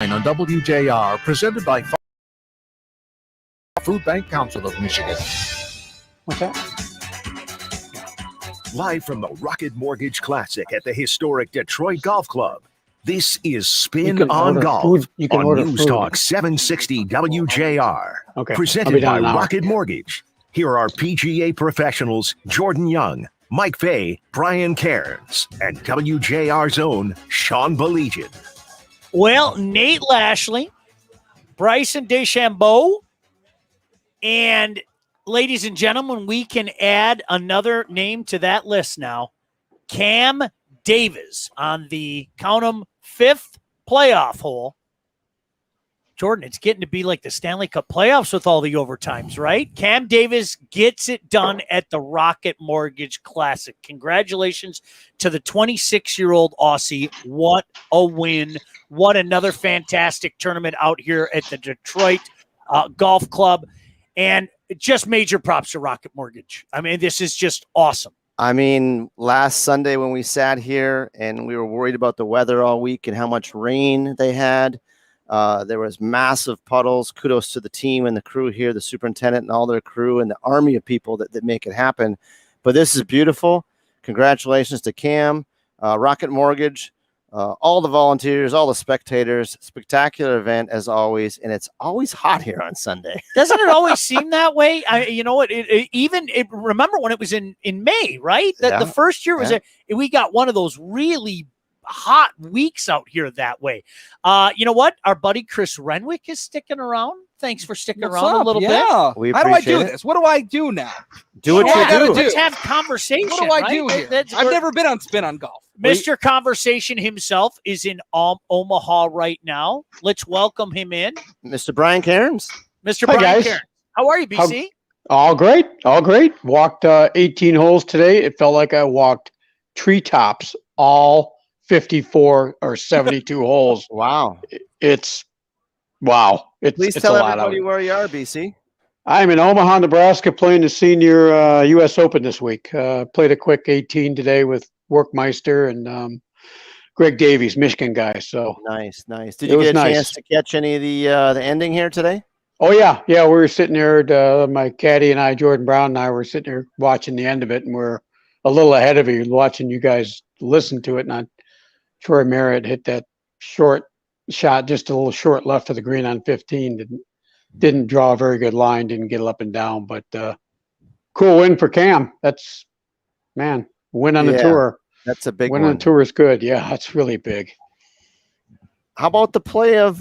Line on WJR, presented by Food Bank Council of Michigan. What's that? Live from the Rocket Mortgage Classic at the historic Detroit Golf Club, this is Spin on Golf on News Talk 760 WJR. Okay. Presented by Rocket Mortgage. Here are PGA professionals Jordan Young, Mike Fay, Brian Cairns, and WJR's own Sean Baligian. Well, Nate Lashley, Bryson DeChambeau, and ladies and gentlemen, we can add another name to that list now. Cam Davis on the, count 'em, 5th playoff hole. Jordan, it's getting to be like the Stanley Cup playoffs with all the overtimes, right? Cam Davis gets it done at the Rocket Mortgage Classic. Congratulations to the 26-year-old Aussie. What a win. What another fantastic tournament out here at the Detroit Golf Club. And just major props to Rocket Mortgage. I mean, this is just awesome. I mean, last Sunday when we sat here and we were worried about the weather all week and how much rain they had, there was massive puddles. Kudos to the team and the crew here, the superintendent and all their crew and the army of people that make it happen. But this is beautiful. Congratulations to Cam, Rocket Mortgage, all the volunteers, all the spectators. Spectacular event as always, and it's always hot here on Sunday. Doesn't it always seem that way? You know what? Remember when it was in May, right? The first year was we got one of those really hot weeks out here that way. You know what? Our buddy Chris Renwick is sticking around. Thanks for sticking around a little bit. How do I do this? What do I do now? Do what you do. Let's have conversation. What do I do here? I've never been on Spin on Golf. Mr. Conversation himself is in Omaha right now. Let's welcome him in. Mr. Brian Cairns. Mr. Brian Cairns. How are you, BC? All great. All great. Walked 18 holes today. It felt like I walked treetops all 54 or 72 holes. Wow. Wow. Please tell everybody where you are, BC. I'm in Omaha, Nebraska, playing the senior U.S. Open this week. Played a quick 18 today with Workmeister and Greg Davies, Michigan guy. So nice. Did you get a chance to catch any of the ending here today? Oh yeah. We were sitting there. My caddy and I, Jordan Brown and I, were sitting there watching the end of it, and we're a little ahead of you, watching you guys listen to it. And Troy Merritt hit that short shot, just a little short left of the green on 15. Didn't draw a very good line, didn't get it up and down, but cool win for Cam. That's, man, win on the tour. That's a big win one. on the tour is good. Yeah, that's really big. How about the play of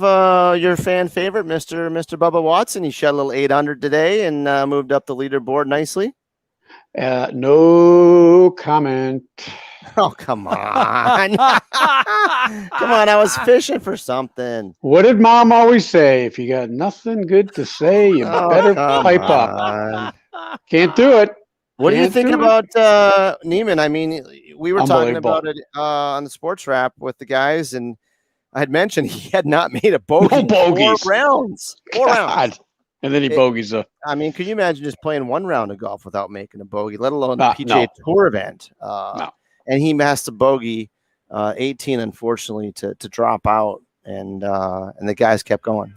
your fan favorite, Mr. Bubba Watson? He shot a little 800 today and moved up the leaderboard nicely. No comment. Oh, come on. Come on, I was fishing for something. What did Mom always say? If you got nothing good to say, you better pipe up. Can't do it. What do you think about Neiman? I mean, we were talking about it on the sports wrap with the guys, and I had mentioned he had not made a bogey in 4 rounds. 4 rounds. And then he bogeys a. I mean, can you imagine just playing 1 round of golf without making a bogey, let alone the PGA Tour event? No. And he has to bogey 18, unfortunately, to drop out, and the guys kept going.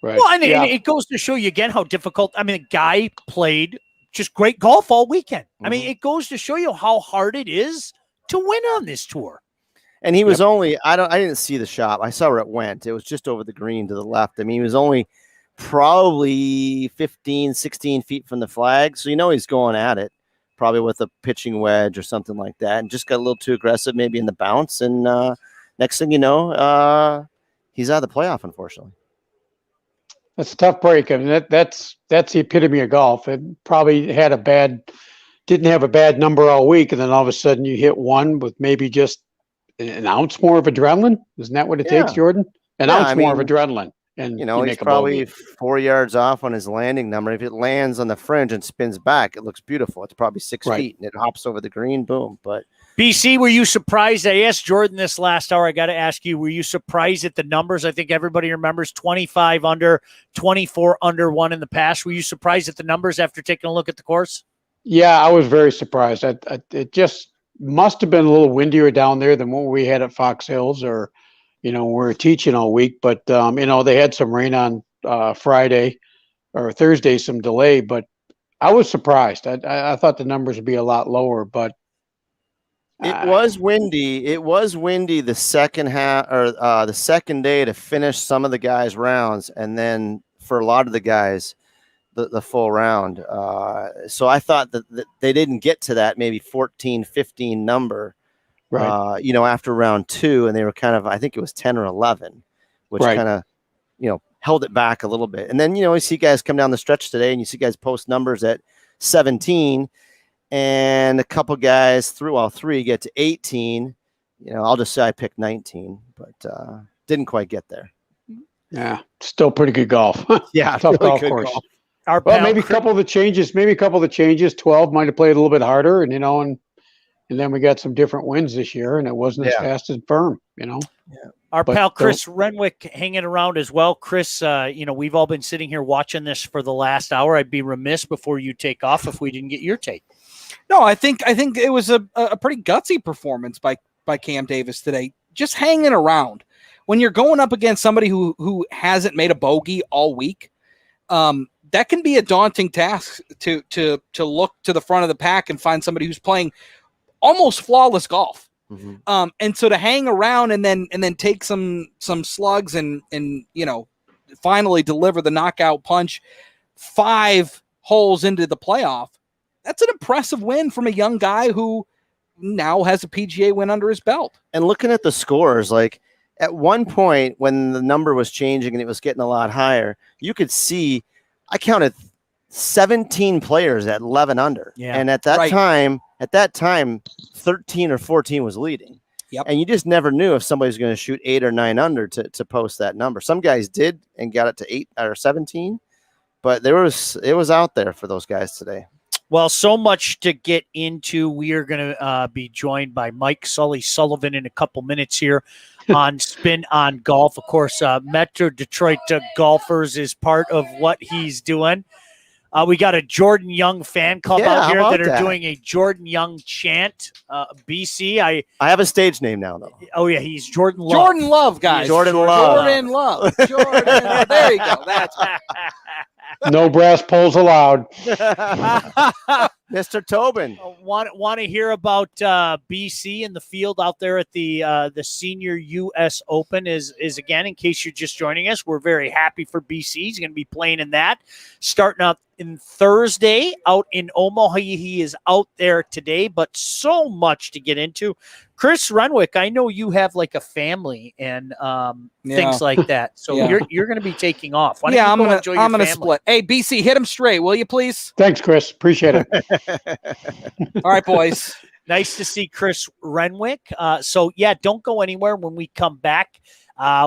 Right. Well, and it goes to show you again how difficult. I mean, the guy played just great golf all weekend. Mm-hmm. I mean, it goes to show you how hard it is to win on this tour. And he was only I didn't see the shot. I saw where it went. It was just over the green to the left. I mean, he was only probably 15, 16 feet from the flag, so he's going at it. Probably with a pitching wedge or something like that, and just got a little too aggressive maybe in the bounce. And next thing you know, he's out of the playoff, unfortunately. That's a tough break. I mean, that's the epitome of golf. It probably didn't have a bad number all week, and then all of a sudden you hit one with maybe just an ounce more of adrenaline. Isn't that what it takes, Jordan? An ounce more of adrenaline. And he's probably 4 yards off on his landing number. If it lands on the fringe and spins back, it looks beautiful. It's probably 6 feet, and it hops over the green. Boom. But BC, were you surprised? I asked Jordan this last hour. I got to ask you, were you surprised at the numbers? I think everybody remembers 25 under, 24 under one in the past. Were you surprised at the numbers after taking a look at the course? Yeah, I was very surprised. It just must have been a little windier down there than what we had at Fox Hills, or we're teaching all week, but they had some rain on Friday or Thursday, some delay, but I was surprised. I thought the numbers would be a lot lower, but it was windy. It was windy the second half or the second day to finish some of the guys' rounds, and then for a lot of the guys, the full round. So I thought that they didn't get to that maybe 14, 15 number, right. After round 2, and they were kind of, I think it was 10 or 11, which Right. kind of, held it back a little bit. And then, you see guys come down the stretch today, and you see guys post numbers at 17, and a couple guys through all 3 get to 18. I'll just say I picked 19, but didn't quite get there. Yeah, still pretty good golf. Yeah, tough really golf good course. golf. Well, maybe a couple of the changes. 12 might have played a little bit harder, and then we got some different winds this year, and it wasn't as fast and firm. Our pal Chris Renwick hanging around as well. Chris, we've all been sitting here watching this for the last hour. I'd be remiss before you take off if we didn't get your take. No, I think it was a pretty gutsy performance by Cam Davis today. Just hanging around. When you're going up against somebody who hasn't made a bogey all week, that can be a daunting task to look to the front of the pack and find somebody who's playing almost flawless golf. Mm-hmm. And so to hang around and then take some slugs and finally deliver the knockout punch 5 holes into the playoff, that's an impressive win from a young guy who now has a PGA win under his belt. And looking at the scores, like at one point when the number was changing and it was getting a lot higher, you could see I counted 17 players at 11 under. Yeah. And at that time, 13 or 14 was leading. Yep. And you just never knew if somebody was going to shoot 8 or 9 under to post that number. Some guys did and got it to 8 or 17, but it was out there for those guys today. Well, so much to get into. We are going to be joined by Mike Sully Sullivan in a couple minutes here on Spin on Golf. Of course, Metro Detroit Golfers is part of what he's doing. We got a Jordan Young fan club out here that are doing a Jordan Young chant. BC, I have a stage name now, though. Oh, yeah, he's Jordan Love. Jordan Love, guys. Jordan Love. Jordan Love. Jordan. There you go. That's no brass poles allowed. Mr. Tobin. Want to hear about BC in the field out there at the Senior U.S. Open is again, in case you're just joining us, we're very happy for BC. He's going to be playing in that. Starting out in Thursday out in Omaha. He is out there today, but so much to get into. Chris Renwick, I know you have like a family and things like that. So you're going to be taking off. Why don't you I'm going to split. Hey, BC, hit him straight, will you please? Thanks, Chris. Appreciate it. All right, boys. Nice to see Chris Renwick. Don't go anywhere. When we come back,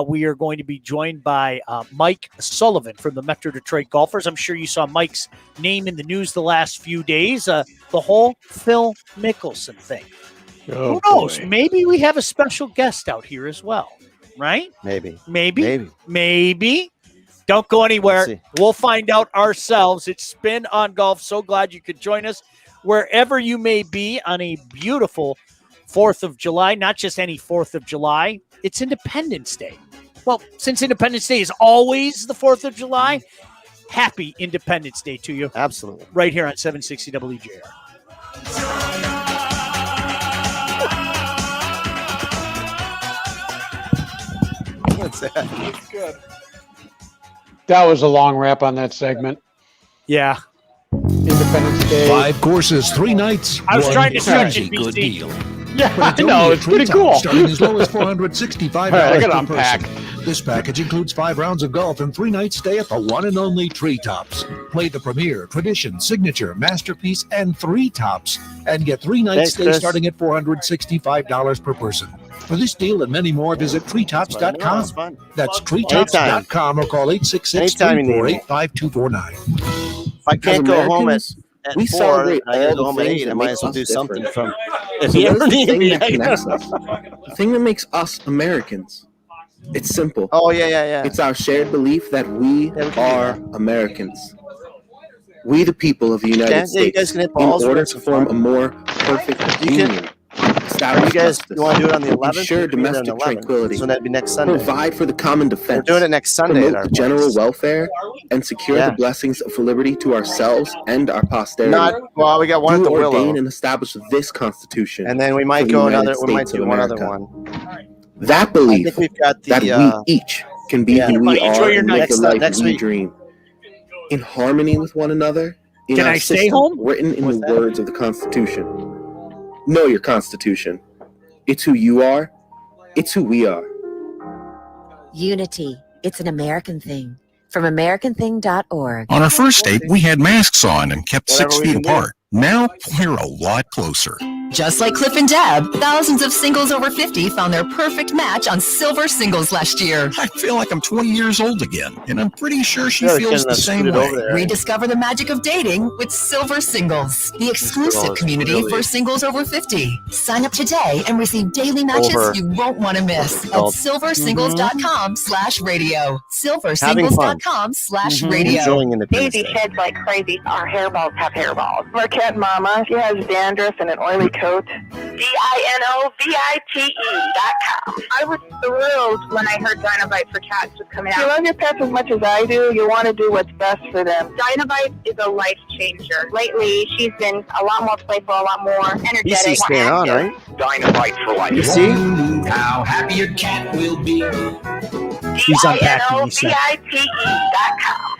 we are going to be joined by Mike Sullivan from the Metro Detroit Golfers. I'm sure you saw Mike's name in the news the last few days. The whole Phil Mickelson thing. Oh, who knows? boy. Maybe we have a special guest out here as well, right? Maybe. Don't go anywhere. Let's see. We'll find out ourselves. It's Spin on Golf. So glad you could join us wherever you may be on a beautiful 4th of July. Not just any 4th of July. It's Independence Day. Well, since Independence Day is always the 4th of July, happy Independence Day to you. Absolutely. Right here on 760 WJR. What's that? Good. That was a long wrap on that segment. Yeah. Independence Day. 5 courses, 3 nights. I was one trying to stretch easy it, good BC. deal. Yeah, But I it's know. only It's pretty $3 cool. starting as low as $465 All right, I got to per unpack. person. This package includes 5 rounds of golf and 3 nights stay at the one and only Treetops. Play the Premier, Tradition, Signature, Masterpiece, and 3 Tops, and get 3 nights Thanks, stay Chris. starting at $465 per person. For this deal and many more, visit treetops.com. That's fun. That's treetops.com or call 866-348-5249. If I can't go home at we 4, celebrate I gotta all go the home at things 8. I that might makes as well us do something different. from. So If you what ever is the need thing me, that connects us? The thing that makes us Americans. It's simple. Oh yeah. It's our shared belief that we Yeah, we can do are Americans. We, the people of the United Yeah, you guys States, can hit in balls, order have to some form fun. a more perfect You can- union, establish establish You guys justice, want to do it on the 11th? ensure We can do it on the domestic 11th. tranquility, So that'd be next Sunday. provide for the common We're defense, doing it next Sunday at promote our the general place. welfare, and secure Yeah. the blessings of liberty to ourselves and our posterity. Well, we got one at Do the Willow, ordain and establish this Constitution. and then we might for the go United another. We might States do of one other America. one. That I belief think we've got that the. we each can be yeah. who we Enjoy are your and night. live the life Next we week. dream, in harmony with one another. In Can our I stay system, home? Written in What's the that? words of the Constitution. Know your Constitution. It's who you are. It's who we are. Unity. It's an American thing. From AmericanThing.org. On our first date, we had masks on and kept Whatever 6 we feet can do. apart. Now we're a lot closer. Just like Cliff and Deb, thousands of singles over 50 found their perfect match on Silver Singles last year. I feel like I'm 20 years old again, and I'm pretty sure she Really feels shouldn't the have same scooted way. over there. Rediscover the magic of dating with Silver Singles, the exclusive girl is community really- for singles over 50. Sign up today and receive daily matches Over. you won't want to miss at Adult. silversingles.com/radio. Having fun. Silversingles.com/radio. Enjoying Independence Daisy Day. sheds like crazy. Our hairballs have hairballs. Marquette Mama, she has dandruff and an oily coat. DINOVITE.com. I was thrilled when I heard Dinovite for Cats was coming out. If you love your pets as much as I do, you want to do what's best for them. Dinovite is a life changer. Lately, she's been a lot more playful, a lot more energetic. EC's staying on, right? Dinovite for life. You see? How happy your cat will be. He's unpacking, he said. DINOVITE.com.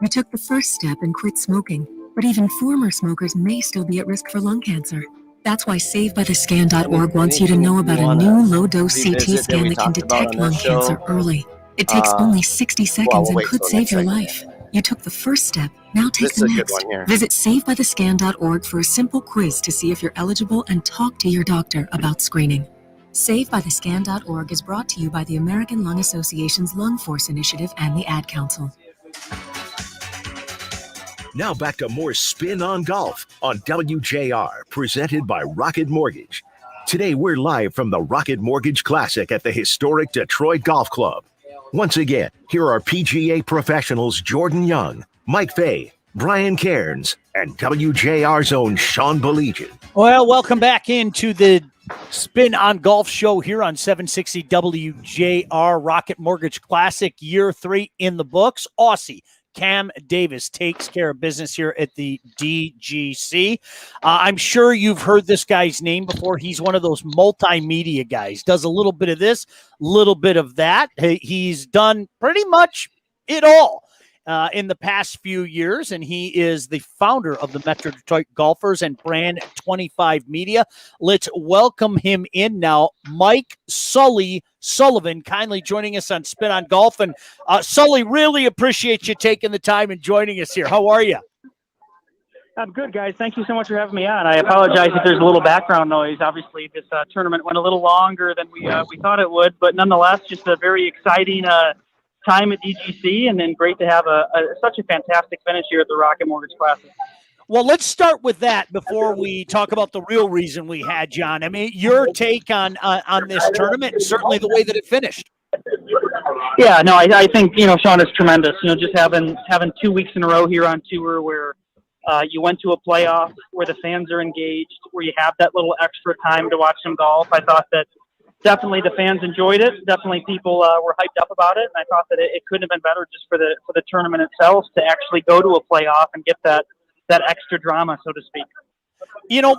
You took the first step and quit smoking, but even former smokers may still be at risk for lung cancer. That's why SaveByTheScan.org wants you to know about a new low-dose CT revisit that scan we that can talked about detect on lung this show. cancer early. It takes only 60 seconds we'll and wait could till save next your segment. life. You took the first step, now take This is the a good next. one here. Visit SaveByTheScan.org for a simple quiz to see if you're eligible and talk to your doctor about screening. SaveByTheScan.org is brought to you by the American Lung Association's Lung Force Initiative and the Ad Council. Now back to more Spin on Golf on WJR, presented by Rocket Mortgage. Today we're live from the Rocket Mortgage Classic at the historic Detroit Golf Club. Once again, here are PGA professionals Jordan Young, Mike Fay, Brian Cairns, and WJR's own Sean Baligian. Well, welcome back into the Spin on Golf show here on 760 WJR. Rocket Mortgage Classic, year 3 in the books. Aussie Cam Davis takes care of business here at the DGC. I'm sure you've heard this guy's name before. He's one of those multimedia guys, does a little bit of this, little bit of that. He's done pretty much it all in the past few years, and he is the founder of the Metro Detroit Golfers and Brand 25 Media. Let's welcome him in now. Mike Sullivan kindly joining us on Spin on Golf. And Sully, really appreciate you taking the time and joining us here. How are you? I'm good, guys. Thank you so much for having me on. I apologize if there's a little background noise. Obviously, this tournament went a little longer than we thought it would, but nonetheless, just a very exciting time at DGC, and then great to have such a fantastic finish here at the Rocket Mortgage Classic. Well, let's start with that before we talk about the real reason we had John. I mean, your take on this tournament, and certainly the way that it finished. Yeah, no, I think, Sean, is tremendous. Just having 2 weeks in a row here on tour where you went to a playoff, where the fans are engaged, where you have that little extra time to watch some golf. I thought that definitely the fans enjoyed it. Definitely people were hyped up about it, and I thought that it couldn't have been better just for the tournament itself to actually go to a playoff and get that extra drama, so to speak.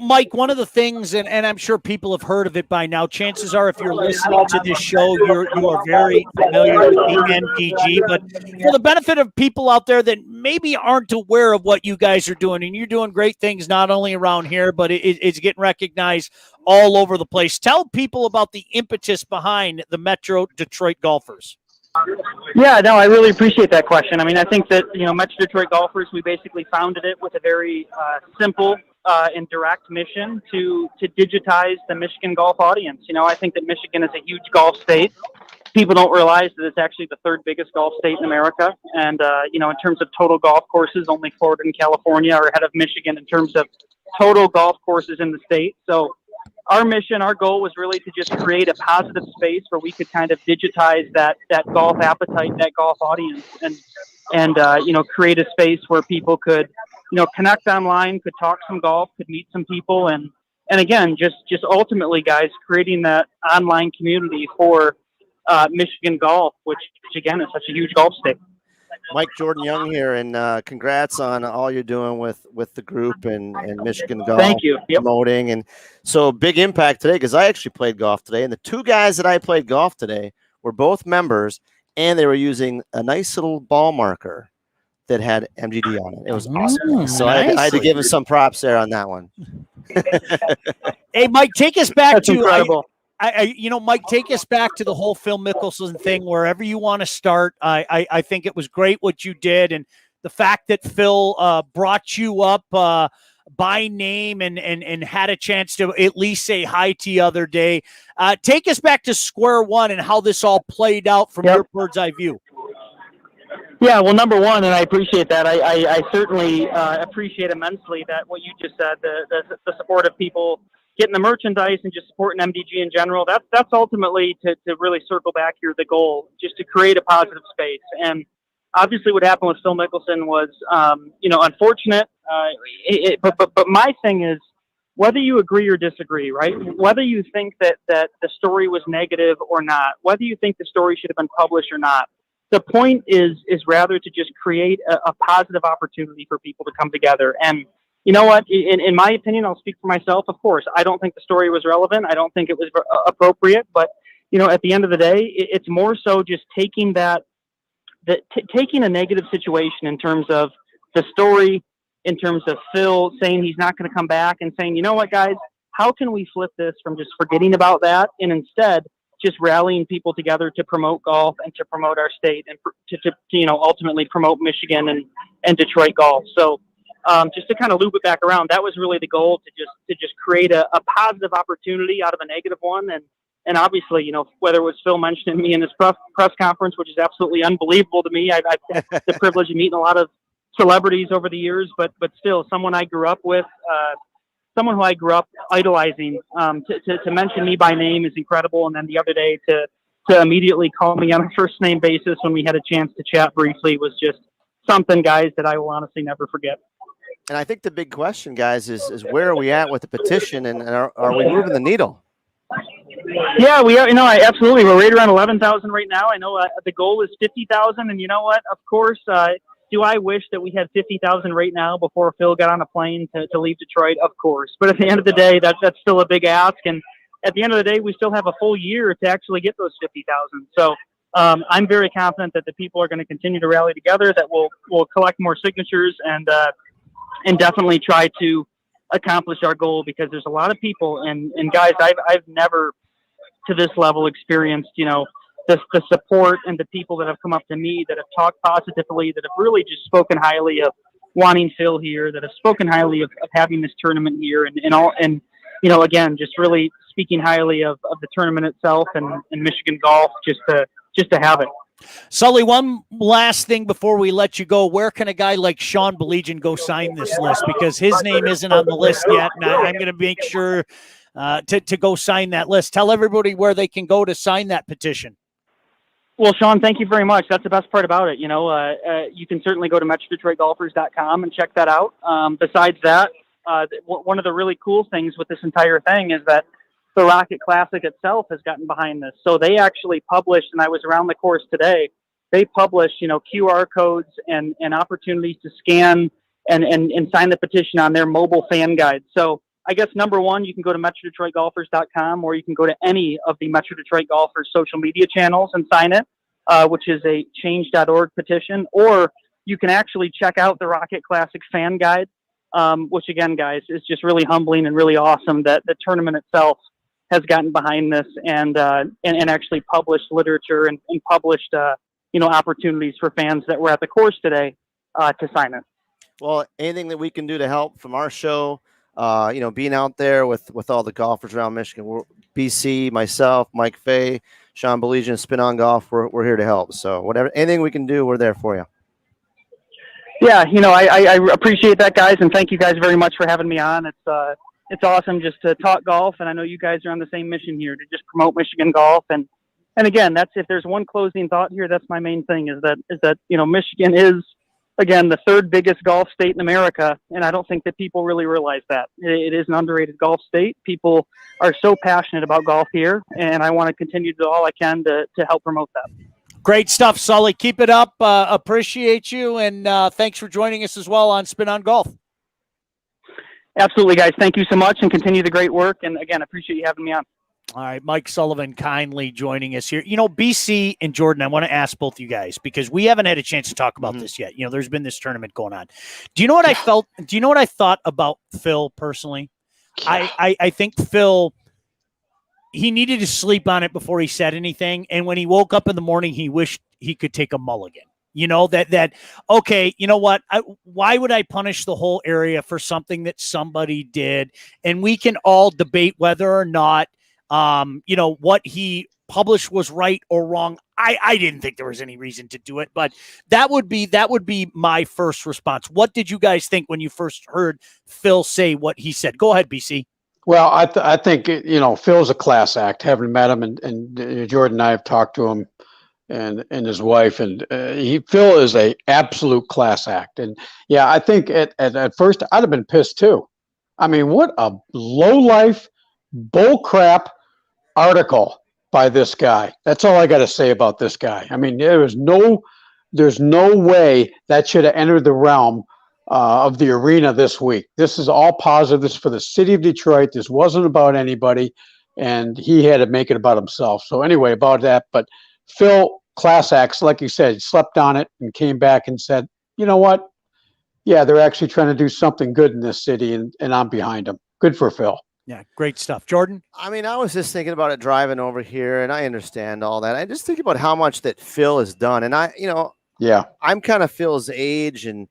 Mike, one of the things, and I'm sure people have heard of it by now, chances are if you're listening to this show, you are very familiar with the MDG, but for the benefit of people out there that maybe aren't aware of what you guys are doing, and you're doing great things not only around here, but it's getting recognized all over the place. Tell people about the impetus behind the Metro Detroit Golfers. Yeah, no, I really appreciate that question. I mean, I think that, Metro Detroit Golfers, we basically founded it with a very simple and direct mission to digitize the Michigan golf audience. I think that Michigan is a huge golf state. People don't realize that it's actually the third biggest golf state in America. And, in terms of total golf courses, only Florida and California are ahead of Michigan in terms of total golf courses in the state. So our mission, our goal was really to just create a positive space where we could kind of digitize that golf appetite, that golf audience, and create a space where people could, connect online, could talk some golf, could meet some people, and And again, just ultimately, guys, creating that online community for Michigan golf, which again is such a huge golf state. Mike Jordan Young here, and congrats on all you're doing with the group and Michigan Golf. Thank you. Yep. Promoting. And so big impact today, because I actually played golf today, and the two guys that I played golf today were both members, and they were using a nice little ball marker that had MGD on it. It was awesome. So I had to give him some props there on that one. Hey, Mike, take us back That's to incredible. Mike, take us back to the whole Phil Mickelson thing, wherever you want to start. I think it was great what you did, and the fact that Phil brought you up by name and had a chance to at least say hi to you the other day. Take us back to square one and how this all played out from your bird's eye view. Yeah, well, number one, and I appreciate that. I certainly appreciate immensely that what you just said, the support of people getting the merchandise and just supporting MDG in general. That's ultimately to really circle back here the goal, just to create a positive space. And obviously, what happened with Phil Mickelson was, unfortunate. But my thing is, whether you agree or disagree, right? Whether you think that the story was negative or not, whether you think the story should have been published or not. The point is rather to just create a positive opportunity for people to come together. And you know what? In my opinion, I'll speak for myself. Of course, I don't think the story was relevant. I don't think it was appropriate. But at the end of the day, it's more so just taking taking a negative situation in terms of the story, in terms of Phil saying he's not going to come back, and saying, you know what, guys, how can we flip this from just forgetting about that and instead just rallying people together to promote golf and to promote our state and to ultimately promote Michigan and Detroit golf. So just to kind of loop it back around, that was really the goal, to just create a positive opportunity out of a negative one. And obviously, whether it was Phil mentioning me in his press conference, which is absolutely unbelievable to me. I've had the privilege of meeting a lot of celebrities over the years, but still someone I grew up with, someone who I grew up idolizing, to mention me by name is incredible. And then the other day to immediately call me on a first name basis when we had a chance to chat briefly was just something, guys, that I will honestly never forget. And I think the big question, guys, is where are we at with the petition, and are we moving the needle? Yeah, we are. Absolutely. We're right around 11,000 right now. I know the goal is 50,000, and you know what? Of course, do I wish that we had 50,000 right now before Phil got on a plane to leave Detroit? Of course. But at the end of the day, that's still a big ask. And at the end of the day, we still have a full year to actually get those 50,000. So I'm very confident that the people are going to continue to rally together, that we'll collect more signatures and definitely try to accomplish our goal, because there's a lot of people and guys, I've never to this level experienced, the support and the people that have come up to me, that have talked positively, that have really just spoken highly of wanting Phil here, that have spoken highly of having this tournament here, and again, just really speaking highly of the tournament itself and Michigan golf, just to have it. Sully, one last thing before we let you go. Where can a guy like Sean Belegian go sign this list? Because his name isn't on the list yet, and I'm going to make sure to go sign that list. Tell everybody where they can go to sign that petition. Well, Sean, thank you very much. That's the best part about it. You can certainly go to MetroDetroitGolfers.com and check that out. Besides that, one of the really cool things with this entire thing is that the Rocket Classic itself has gotten behind this. So they actually published, and I was around the course today, they published, QR codes and opportunities to scan and sign the petition on their mobile fan guide. So I guess number one, you can go to MetroDetroitGolfers.com, or you can go to any of the Metro Detroit Golfers social media channels and sign it, which is a change.org petition, or you can actually check out the Rocket Classic fan guide, which again, guys, is just really humbling and really awesome that the tournament itself has gotten behind this and actually published literature and published opportunities for fans that were at the course today to sign it. Well, anything that we can do to help from our show, being out there with all the golfers around Michigan, BC, myself, Mike Fay, Sean Belegian, Spin on Golf, we're here to help. So anything we can do, we're there for you. Yeah, I appreciate that, guys, and thank you guys very much for having me on. It's awesome just to talk golf, and I know you guys are on the same mission here to just promote Michigan golf. And again, that's, if there's one closing thought here, that's my main thing, is that Michigan is again, the third biggest golf state in America, and I don't think that people really realize that. It is an underrated golf state. People are so passionate about golf here, and I want to continue to do all I can to help promote that. Great stuff, Sully. Keep it up. Appreciate you, and thanks for joining us as well on Spin on Golf. Absolutely, guys. Thank you so much, and continue the great work. And again, appreciate you having me on. All right, Mike Sullivan kindly joining us here. You know, BC and Jordan, I want to ask both you guys because we haven't had a chance to talk about this yet. You know, there's been this tournament going on. Do you know what I felt? Do you know what I thought about Phil personally? I think Phil, he needed to sleep on it before he said anything. And when he woke up in the morning, he wished he could take a mulligan. You know, okay, you know what? Why would I punish the whole area for something that somebody did? And we can all debate whether or not, you know, what he published was right or wrong. I didn't think there was any reason to do it, but that would be my first response. What did you guys think when you first heard Phil say what he said? Go ahead, BC. Well, I think, you know, Phil's a class act. Having met him and Jordan and I have talked to him and his wife, and Phil is a absolute class act. And yeah, I think at first I'd have been pissed too. I mean, what a low life bull crap article by this guy. That's all I got to say about this guy. I mean, there's no way that should have entered the realm of the arena this week. This is all positive. This is for the city of Detroit. This wasn't about anybody, and he had to make it about himself. So anyway, about that. But Phil, class acts, like you said, slept on it and came back and said, you know what? Yeah, they're actually trying to do something good in this city, and I'm behind them. Good for Phil. Yeah, great stuff. Jordan? I mean, I was just thinking about it driving over here, and I understand all that. I just think about how much that Phil has done. And I'm kind of Phil's age, and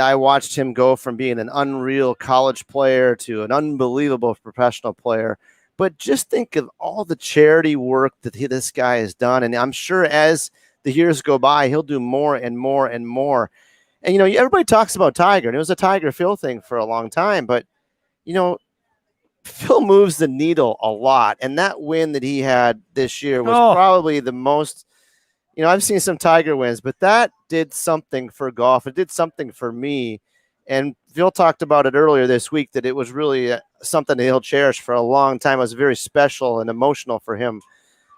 I watched him go from being an unreal college player to an unbelievable professional player. But just think of all the charity work that this guy has done. And I'm sure as the years go by, he'll do more and more and more. And, you know, everybody talks about Tiger, and it was a Tiger Phil thing for a long time. But, you know, Phil moves the needle a lot. And that win that he had this year was probably the most, you know, I've seen some Tiger wins, but that did something for golf. It did something for me. And Phil talked about it earlier this week, that it was really something that he'll cherish for a long time. It was very special and emotional for him.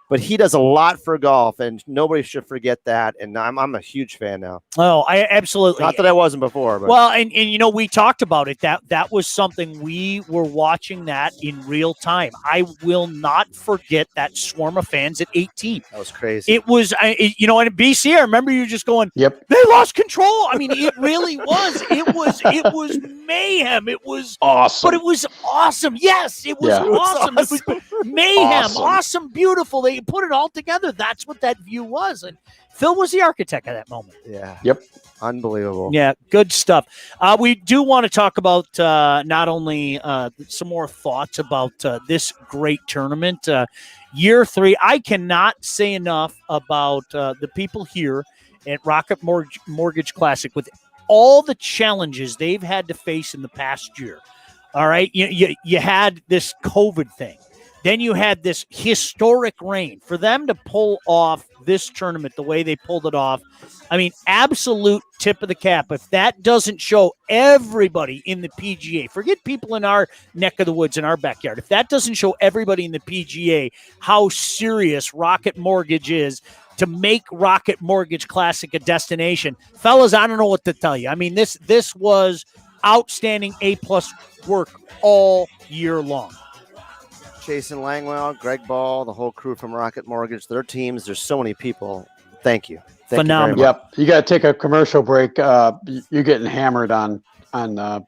But he does a lot for golf, and nobody should forget that. And I'm a huge fan now. Oh, I absolutely. Not that I wasn't before. But. Well, and you know, we talked about it. That was something we were watching that in real time. I will not forget that swarm of fans at 18. That was crazy. It was, you know, in BC, I remember you just going, "Yep, they lost control." I mean, it really was. It was mayhem. It was awesome. But it was awesome. Yes, it was awesome. It was mayhem. Awesome, beautiful. They put it all together. That's what that view was. And Phil was the architect of that moment. Yeah. Yep. Unbelievable. Yeah. Good stuff. We do want to talk about not only some more thoughts about this great tournament, year 3. I cannot say enough about the people here at Rocket Mortgage Classic with all the challenges they've had to face in the past year. All right. You had this COVID thing. Then you had this historic rain. For them to pull off this tournament the way they pulled it off, I mean, absolute tip of the cap. If that doesn't show everybody in the PGA, forget people in our neck of the woods, in our backyard, if that doesn't show everybody in the PGA how serious Rocket Mortgage is to make Rocket Mortgage Classic a destination, fellas, I don't know what to tell you. I mean, this was outstanding A-plus work all year long. Jason Langwell, Greg Ball, the whole crew from Rocket Mortgage, their teams. There's so many people. Thank you. Phenomenal. Yep. You got to take a commercial break. You're getting hammered on the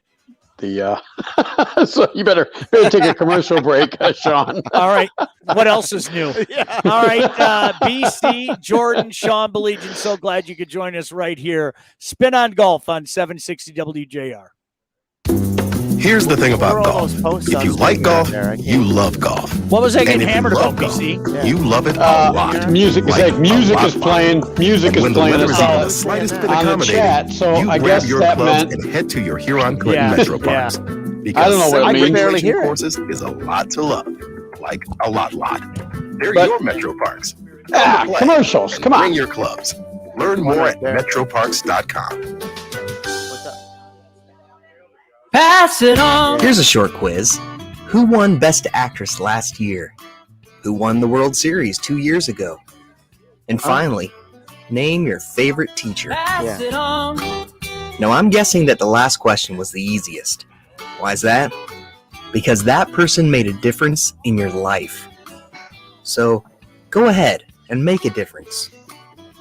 so you better take a commercial break, Sean. All right. What else is new? Yeah. All right. BC, Jordan, Sean Belegian, so glad you could join us right here. Spin on Golf on 760 WJR. Here's the thing about golf. If you like golf, you love golf. What was I getting hammered about, golf, BC? you love it a lot. Music is music is playing. Music is playing. When the weather is the slightest bit accommodating, chat, so you I grab guess your that clubs meant and head to your Huron-Clinton Metro Parks. Because I don't know what it means. simulation courses is a lot to love. Like a lot. They're your Metro Parks. Commercials. Come on. Bring your clubs. Learn more at metroparks.com. Pass it on. Here's a short quiz. Who won Best Actress last year? Who won the World Series 2 years ago? And finally, name your favorite teacher. Pass it on. Now, I'm guessing that the last question was the easiest. Why is that? Because that person made a difference in your life. So, go ahead and make a difference.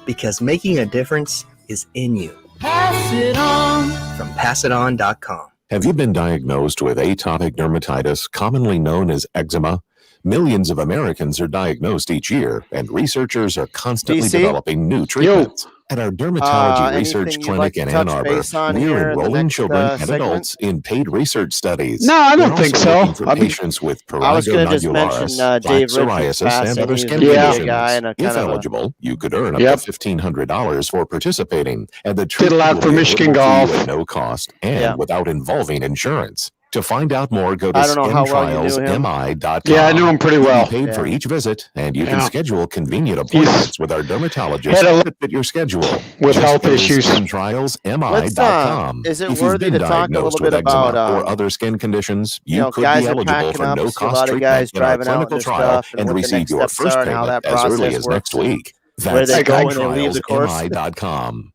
Because making a difference is in you. Pass it on. From passiton.com. Have you been diagnosed with atopic dermatitis, commonly known as eczema? Millions of Americans are diagnosed each year, and researchers are constantly DC? developing new treatments. At our dermatology research anything you'd clinic like in to touch Ann Arbor, base on here we're in the enrolling next, children and segment? adults in paid research studies. No, I We're don't think also so. looking for I mean- patients with I was prurigo gonna just nodularis, mention, plaque Dave Richards psoriasis, and passing. other He skin was a big conditions. guy and a If kind of a- eligible, you could earn up Yep. to $1,500 for participating, and the Did a treatment lot will for be Michigan available to you golf. at no cost and Yeah. without involving insurance. To find out more, go to I don't know how well you knew him. skintrialsmi.com. Yeah, I knew him pretty You'll be well. paid for Yeah. each visit, and you Yeah. can schedule convenient appointments with our dermatologist had a- to fit your schedule. with Just health go to issues. skintrialsmi.com. Is it If you've worthy been to talk a diagnosed little with bit eczema about, or other skin conditions, you know, could guys be are eligible packing for up, see a no-cost lot of treatment guys in our driving out clinical and trial stuff, and and what the receive next your steps first are and how payment that as early process as works next and week. where That's they go when they leave the course. skintrialsmi.com.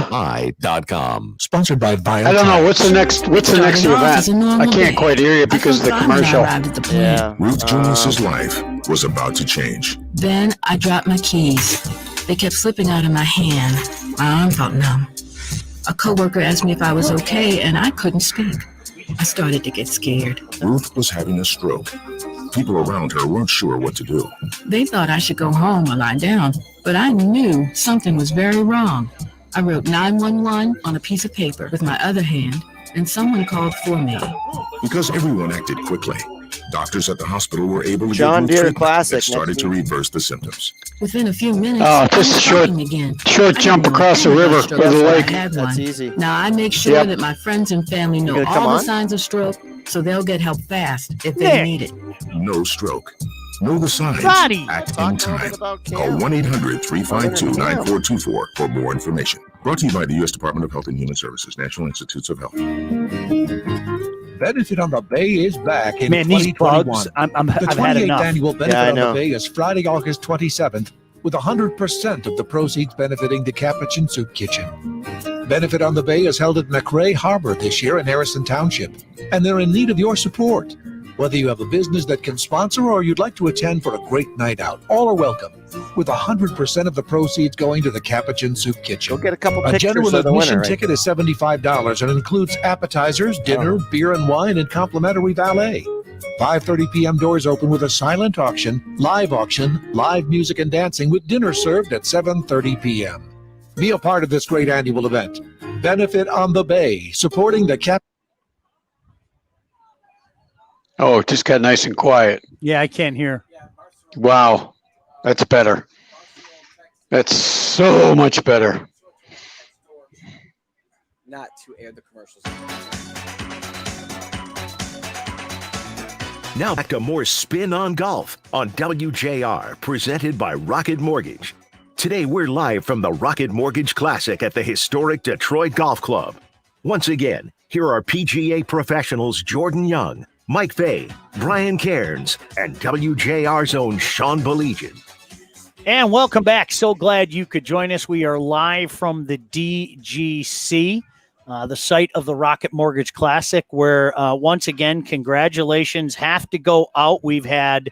skintrialsmi.com. Sponsored by Bio. I don't know. What's the next Started off event? as a normal I can't day. quite hear you I because of the felt fine when I commercial. arrived at the plant. Yeah. Ruth Jones's life was about to change. Then I dropped my keys. They kept slipping out of my hand. My arm felt numb. A coworker asked me if I was okay, and I couldn't speak. I started to get scared. Ruth was having a stroke. People around her weren't sure what to do. They thought I should go home or lie down, but I knew something was very wrong. I wrote 911 on a piece of paper with my other hand, and someone called for me. Because everyone acted quickly, doctors at the hospital were able to John give Ruth Deere treatment Classic that started next to week. reverse the symptoms. Within a few minutes, Oh, I just was a short- talking again. short I jump didn't know across the anything river about stroke or the before I lake. had That's one. easy. Now I make sure Yep. that my friends and family know gonna come all the on? signs of stroke, so they'll get help fast if they Nick. need it. No stroke. Know the signs. Roddy. Act Talk in a little time. bit about Call Cam. 1-800-352-9424 for more information. Brought to you by the U.S. Department of Health and Human Services, National Institutes of Health. Benefit on the Bay is back in Man, these 2021. bugs, The I've had 28th enough. annual Benefit Yeah, I on the know. Bay is Friday, August 27th, with 100% of the proceeds benefiting the Capuchin Soup Kitchen. Benefit on the Bay is held at McRae Harbor this year in Harrison Township, and they're in need of your support. Whether you have a business that can sponsor or you'd like to attend for a great night out, all are welcome, with 100% of the proceeds going to the Capuchin Soup Kitchen. Go get a couple A pictures general of the admission winner. Right? ticket is $75 and includes appetizers, dinner, beer and wine, and complimentary valet. 5:30 p.m. doors open with a silent auction, live music and dancing with dinner served at 7:30 p.m. Be a part of this great annual event. Benefit on the Bay, supporting the Cap. Oh, it just got nice and quiet. Yeah, I can't hear. Wow. That's better. That's so much better. Not to air the commercials. Now back to more Spin on Golf on WJR, presented by Rocket Mortgage. Today we're live from the Rocket Mortgage Classic at the historic Detroit Golf Club. Once again, here are PGA professionals Jordan Young, Mike Fay, Brian Cairns, and WJR's own Sean Baligian. And welcome back. So glad you could join us. We are live from the DGC, the site of the Rocket Mortgage Classic, where once again, congratulations have to go out. We've had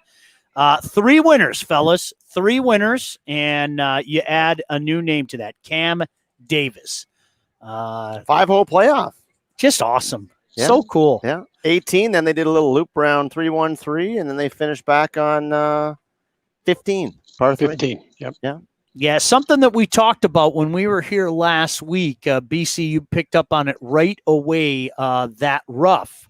3 winners, fellas, 3 winners, and you add a new name to that, Cam Davis. 5-hole playoff. Just awesome. Yeah. So cool. Yeah. 18. Then they did a little loop round 3-1-3, and then they finished back on 15. Par 3. 15. Yep. Yeah. Yeah, something that we talked about when we were here last week. BCU picked up on it right away. That rough,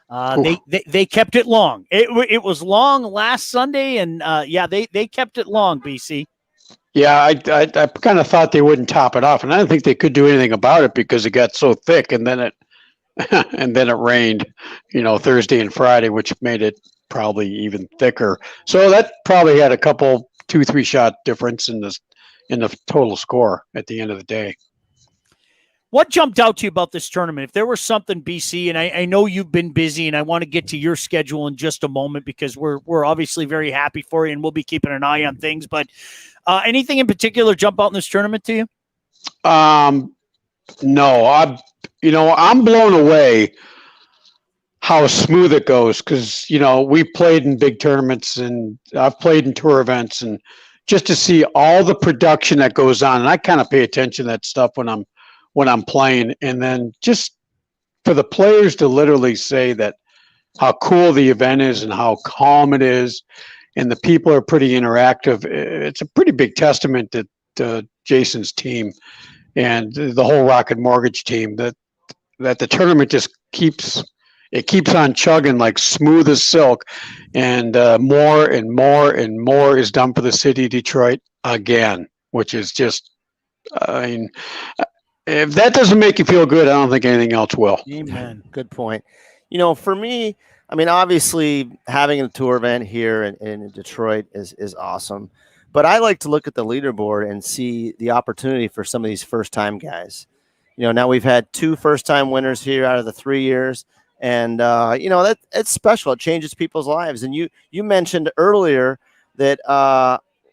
they kept it long. It was long last Sunday, and they kept it long. BC. Yeah, I kind of thought they wouldn't top it off, and I didn't think they could do anything about it because it got so thick, and then it rained, Thursday and Friday, which made it probably even thicker. So that probably had a couple 2-3 shot difference in the total score at the end of the day. What jumped out to you about this tournament? If there was something, BC, and I know you've been busy, and I want to get to your schedule in just a moment because we're obviously very happy for you, and we'll be keeping an eye on things. But anything in particular jump out in this tournament to you? No, I'm blown away how smooth it goes because, we played in big tournaments and I've played in tour events, and just to see all the production that goes on, and I kind of pay attention to that stuff when I'm playing, and then just for the players to literally say that how cool the event is and how calm it is, and the people are pretty interactive. It's a pretty big testament to Jason's team and the whole Rocket Mortgage team that the tournament just keeps on chugging like smooth as silk, and more and more and more is done for the city of Detroit again, which is just, if that doesn't make you feel good, I don't think anything else will. Amen. Good point. For me, obviously having a tour event here in Detroit is awesome, but I like to look at the leaderboard and see the opportunity for some of these first-time guys. Now we've had 2 first-time winners here out of the 3 years, and that it's special. It changes people's lives. And you mentioned earlier that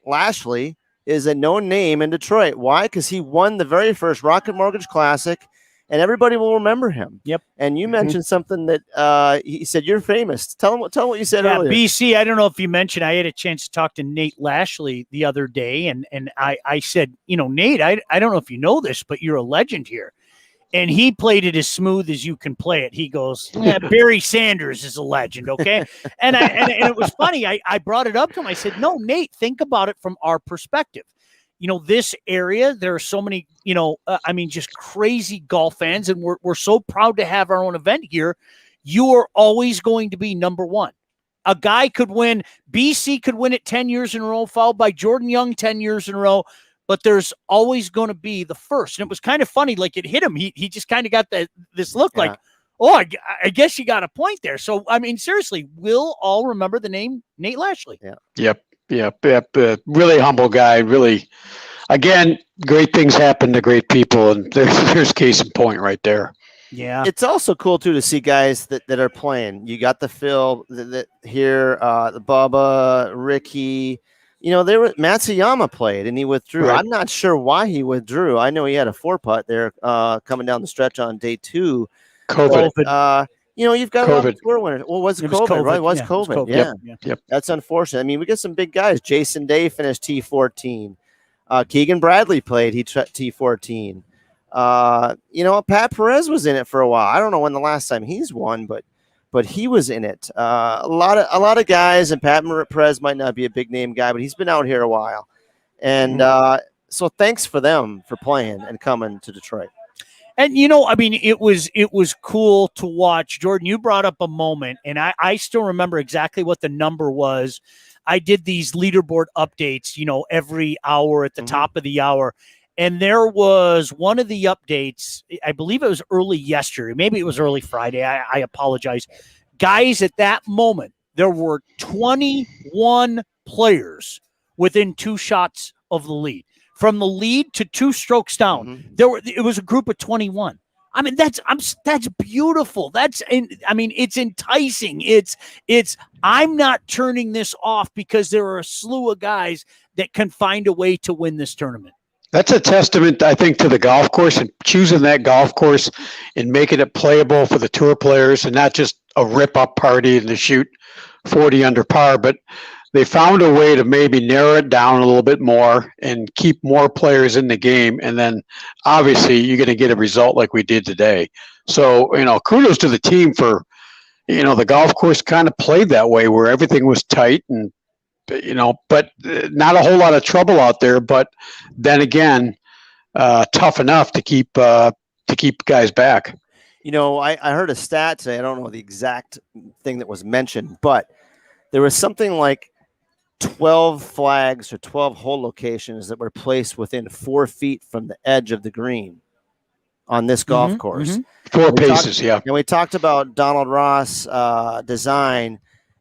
Lashley is a known name in Detroit. Why? Because he won the very first Rocket Mortgage Classic, and everybody will remember him. Yep. And you mentioned something that he said you're famous. Tell him what you said earlier. BC, I don't know if you mentioned, I had a chance to talk to Nate Lashley the other day, and I said, Nate, I don't know if you know this, but you're a legend here. And he played it as smooth as you can play it. He goes, Barry Sanders is a legend, okay? And it was funny. I brought it up to him. I said, no, Nate, think about it from our perspective. This area, there are so many, just crazy golf fans, and we're so proud to have our own event here. You are always going to be number one. A guy could win, BC could win it 10 years in a row, followed by Jordan Young 10 years in a row. But there's always going to be the first. And it was kind of funny. Like, it hit him. He just kind of got this look like, oh, I guess you got a point there. So, seriously, we'll all remember the name Nate Lashley. Yeah. Yep. Really humble guy. Really, again, great things happen to great people. And there's case in point right there. Yeah. It's also cool, too, to see guys that are playing. You got the Phil here, the Bubba, Ricky. Matsuyama played and he withdrew. Right. I'm not sure why he withdrew. I know he had a 4-putt there coming down the stretch on day 2. COVID. You've got a lot of COVID. tour winners. Well, was it was COVID, COVID, right? It was yeah, COVID. it was COVID. Yeah. That's unfortunate. We get some big guys. Jason Day finished T14. Keegan Bradley played. He T14. Pat Perez was in it for a while. I don't know when the last time he's won, but he was in it. A lot of guys, and Pat Perez might not be a big name guy, but he's been out here a while. And so thanks for them for playing and coming to Detroit. And, it was cool to watch. Jordan, you brought up a moment, and I still remember exactly what the number was. I did these leaderboard updates, every hour at the top of the hour. And there was one of the updates, I believe it was early yesterday. Maybe it was early Friday. I apologize. Guys, at that moment, there were 21 players within 2 shots of the lead. From the lead to 2 strokes down, it was a group of 21. That's beautiful. It's enticing. It's I'm not turning this off because there are a slew of guys that can find a way to win this tournament. That's a testament, I think, to the golf course and choosing that golf course and making it playable for the tour players and not just a rip-up party and to shoot 40 under par, but they found a way to maybe narrow it down a little bit more and keep more players in the game. And then obviously you're going to get a result like we did today. So, kudos to the team for, the golf course kind of played that way where everything was tight and, but not a whole lot of trouble out there. But then again, tough enough to keep guys back. I heard a stat today. I don't know the exact thing that was mentioned, but there was something like 12 flags or 12 hole locations that were placed within 4 feet from the edge of the green on this golf course. 4 paces, yeah. And we talked about Donald Ross design.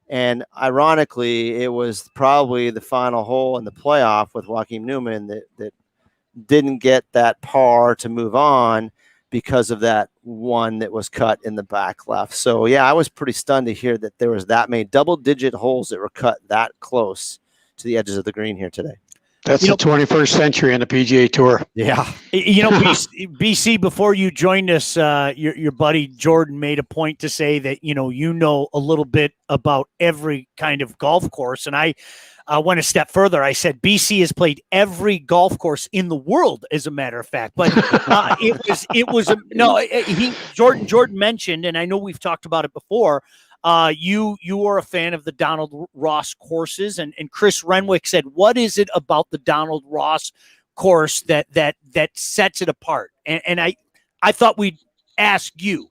And ironically, it was probably the final hole in the playoff with Joaquin Newman that didn't get that par to move on. because of that one that was cut in the back left. So yeah, I was pretty stunned to hear that there was that many double-digit holes that were cut that close to the edges of the green here today. That's the 21st century on the PGA Tour. Yeah. You know, BC, before you joined us, your buddy Jordan made a point to say that, you know a little bit about every kind of golf course. And I went a step further. I said BC has played every golf course in the world, as a matter of fact. But Jordan mentioned, and I know we've talked about it before, you are a fan of the Donald Ross courses, and Chris Renwick said, what is it about the Donald Ross course that sets it apart? And I thought we'd ask you.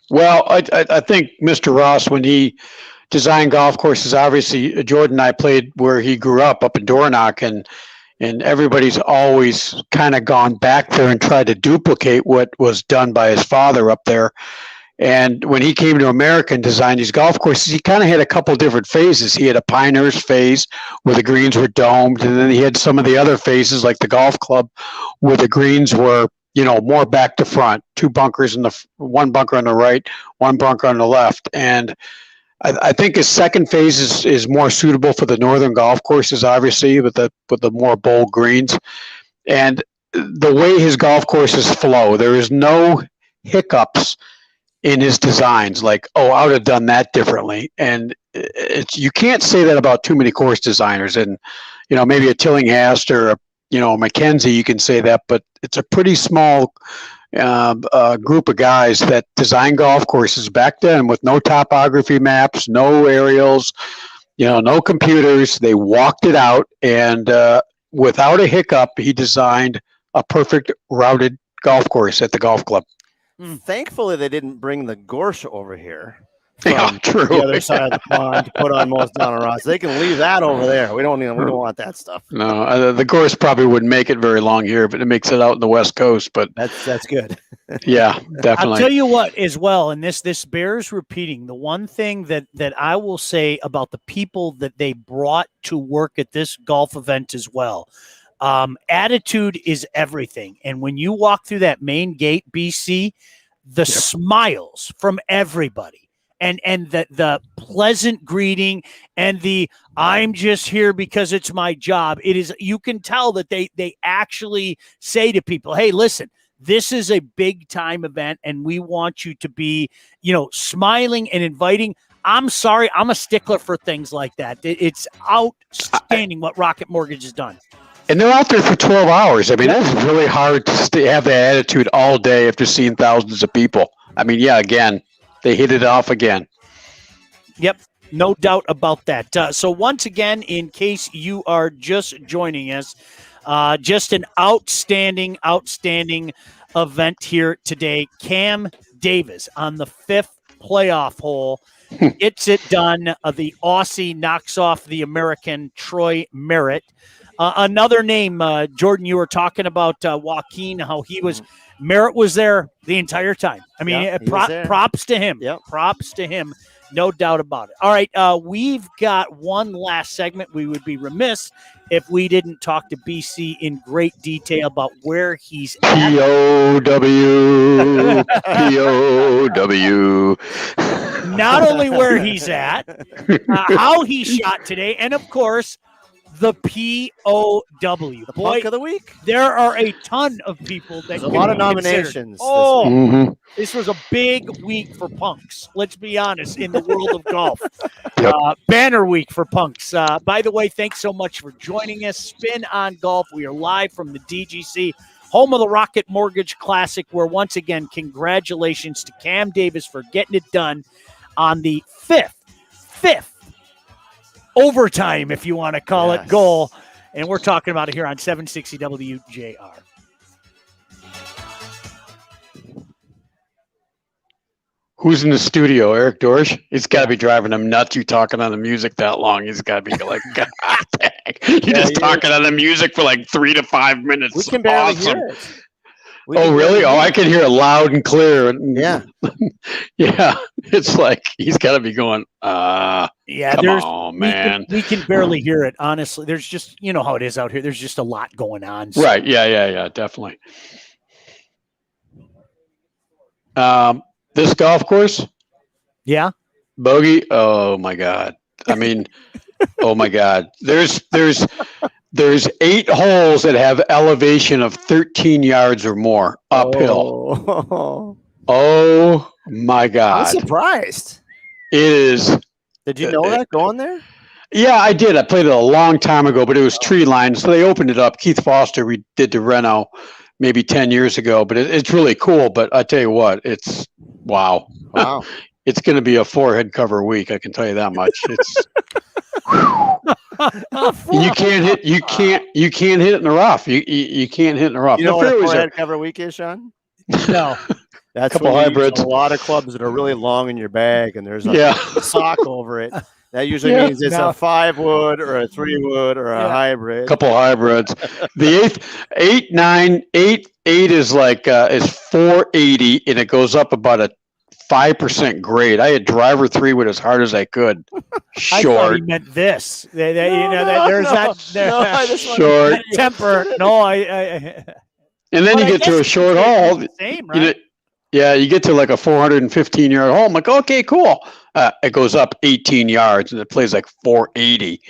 Well, I think Mr. Ross, when he designed golf courses, obviously Jordan and I played where he grew up in Dornoch, and everybody's always kind of gone back there and tried to duplicate what was done by his father up there. And when he came to America and designed these golf courses, he kind of had a couple different phases. He had a Pinehurst phase where the greens were domed, and then he had some of the other phases like the golf club where the greens were, more back to front, two bunkers one bunker on the right, one bunker on the left. And I think his second phase is more suitable for the northern golf courses, obviously, with the more bold greens. And the way his golf courses flow, there is no hiccups in his designs, like, I would have done that differently. And you can't say that about too many course designers. And, maybe a Tillinghast or a Mackenzie, you can say that, but it's a pretty small group of guys that design golf courses back then with no topography maps, no aerials, no computers. They walked it out, and without a hiccup, he designed a perfect routed golf course at the golf club. Thankfully, they didn't bring the Gorsh over here from the other side of the pond to put on most Donald Ross. They can leave that over there. We don't want that stuff. No, the Gorsh probably wouldn't make it very long here, but it makes it out in the West Coast. But that's good. Yeah, definitely. I'll tell you what, as well, and this bears repeating. The one thing that I will say about the people that they brought to work at this golf event as well. Attitude is everything. And when you walk through that main gate, BC, the smiles from everybody and the pleasant greeting and the I'm just here because it's my job. It is, you can tell that they actually say to people, hey, listen, this is a big time event and we want you to be, smiling and inviting. I'm sorry, I'm a stickler for things like that. It's outstanding what Rocket Mortgage has done. And they're out there for 12 hours. I mean, that's really hard to have that attitude all day after seeing thousands of people. I mean, yeah, again, they hit it off again. Yep, no doubt about that. So once again, in case you are just joining us, just an outstanding event here today. Cam Davis on the 5th playoff hole gets it done. The Aussie knocks off the American Troy Merritt. Another name, Jordan, you were talking about Joaquin, how he was, Merritt was there the entire time. I mean, props to him. Yep. Props to him. No doubt about it. All right, we've got one last segment. We would be remiss if we didn't talk to BC in great detail about where he's at. P-O-W. Not only where he's at, how he shot today, and of course, the POW. The Punk of the Week. There are a ton of people that There's a lot of nominations. This was a big week for punks. Let's be honest, in the world of golf. Banner week for punks. By the way, thanks so much for joining us. Spin on Golf. We are live from the DGC, home of the Rocket Mortgage Classic, where once again, congratulations to Cam Davis for getting it done on the fifth overtime, if you want to call it, goal. And we're talking about it here on 760 WJR. Who's in the studio? Eric Dorsch? He's got to be driving him nuts. You talking on the music that long. He's got to be like, God dang. You're just talking on the music for like 3 to 5 minutes. We can barely hear it. Really? Oh, I can hear it loud and clear. Yeah. Yeah. It's like he's got to be going, yeah, come on, man. We can barely hear it, honestly. There's just, you know how it is out here. There's just a lot going on. So. Right. Yeah, definitely. This golf course, Yeah. bogey. Oh my God! I mean, oh my God! There's 8 holes that have elevation of 13 yards or more uphill. Oh my God! I'm surprised. It is. Did you know that going there? Yeah, I did. I played it a long time ago, but it was tree lined, so they opened it up. Keith Foster, we did the reno maybe 10 years ago, but it's really cool. But I tell you what, it's wow. Wow. It's going to be a forehead cover week. I can tell you that much. It's you can't hit it in the rough. You can't hit in the rough. You know The what a fairways forehead are- cover week is, Sean? No. That's Couple when you use hybrids. a lot of clubs that are really long in your bag, and there's a Yeah. sock over it. That usually Yeah. means it's No. a 5-wood or a 3-wood or a hybrid. couple hybrids. The 8 is like is 480, and it goes up about a 5% grade. I had driver 3 with as hard as I could. I thought Short. he meant this. There's that Short. temper. No, I And then But you I get to guess a short hole. same, You know, right? yeah, you get to like a 415-yard hole. I'm like, okay, cool. It goes up 18 yards, and it plays like 480.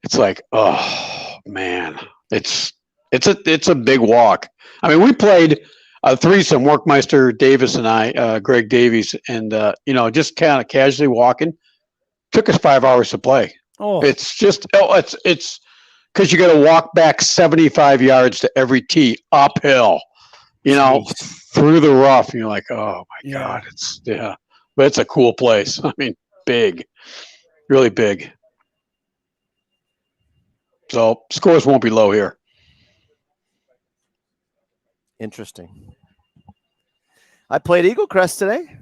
It's like, oh man, it's a big walk. I mean, we played a threesome, Workmeister Davis and I, Greg Davies, and just kind of casually walking. Took us 5 hours to play. Oh. It's because you got to walk back 75 yards to every tee uphill, through the rough. And you're like, oh my God, but it's a cool place. I mean, big, really big. So scores won't be low here. Interesting. I played Eagle Crest today.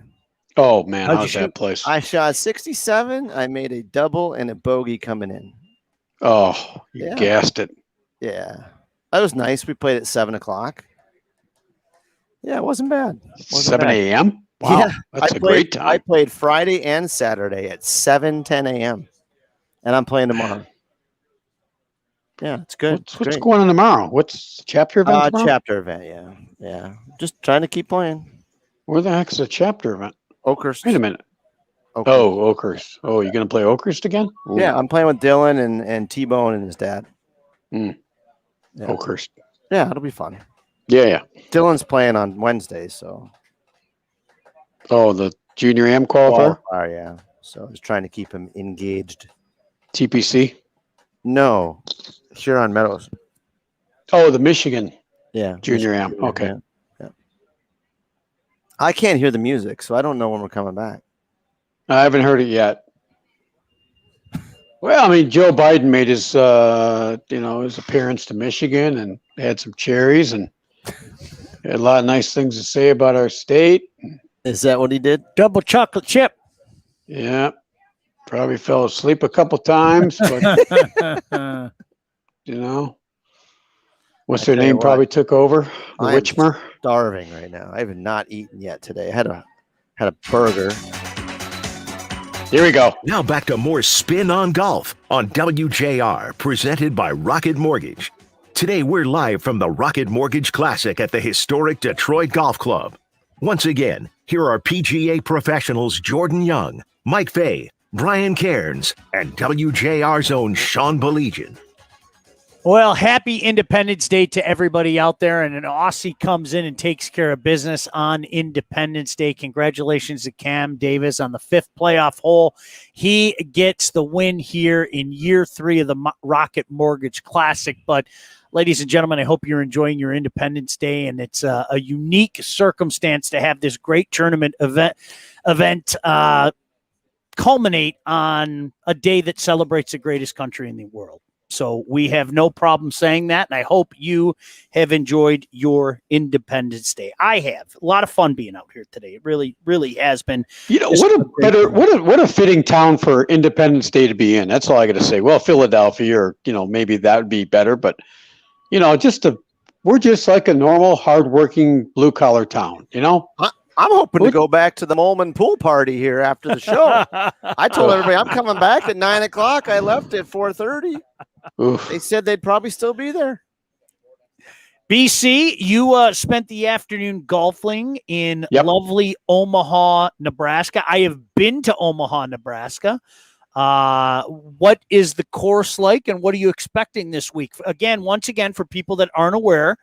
Oh man, How'd you how's that shoot? place? I shot 67. I made a double and a bogey coming in. Oh, you Yeah. gassed it. Yeah. That was nice. We played at 7:00. Yeah, it wasn't bad. 7 a.m. Wow, Yeah, that's I a played, great time. I played Friday and Saturday at 7:10 a.m. And I'm playing tomorrow. Yeah, it's good. It's What's great. going on tomorrow? What's the chapter event tomorrow? Chapter event, yeah. Just trying to keep playing. Where the heck's the chapter event? Oakhurst. Wait a minute. Oakhurst. Oh, Oakhurst. Oh, you're gonna play Oakhurst again? Ooh. Yeah, I'm playing with Dylan and T-Bone and his dad. Mm. Yeah. Oakhurst. Yeah, it'll be fun. Yeah. Dylan's playing on Wednesday, so Oh, the Junior Am qualifier? yeah. So I was trying to keep him engaged. TPC? No, Huron Meadows. Oh, the Michigan Yeah, Junior Am. Michigan, Okay. Yeah. I can't hear the music, so I don't know when we're coming back. I haven't heard it yet. Well, I mean, Joe Biden made his his appearance to Michigan and had some cherries and had a lot of nice things to say about our state. Is that what he did? Double chocolate chip. Yeah. Probably fell asleep a couple times, but what's their tell you name? what, Probably took over. The I'm Witchmer. starving right now. I have not eaten yet today. I had a burger. Here we go. Now back to more Spin on Golf on WJR, presented by Rocket Mortgage. Today we're live from the Rocket Mortgage Classic at the historic Detroit Golf Club. Once again, here are PGA professionals Jordan Young, Mike Fay, Brian Cairns, and WJR's own Sean Baligian. Well, happy Independence Day to everybody out there. And an Aussie comes in and takes care of business on Independence Day. Congratulations to Cam Davis on the 5th playoff hole. He gets the win here in year 3 of the Rocket Mortgage Classic. But ladies and gentlemen, I hope you're enjoying your Independence Day. And it's a unique circumstance to have this great tournament event culminate on a day that celebrates the greatest country in the world. So we have no problem saying that, and I hope you have enjoyed your Independence Day. I have a lot of fun being out here today. It really, really has been. What a fitting town for Independence Day to be in. That's all I got to say. Well, Philadelphia, or maybe that would be better, but we're just like a normal, hardworking, blue collar town. I'm hoping to go back to the Molman pool party here after the show. I told everybody I'm coming back at 9 o'clock. I left at 4:30. They said they'd probably still be there. BC, you spent the afternoon golfing in lovely Omaha, Nebraska. I have been to Omaha, Nebraska. What is the course like, and what are you expecting this week? Once again, for people that aren't aware,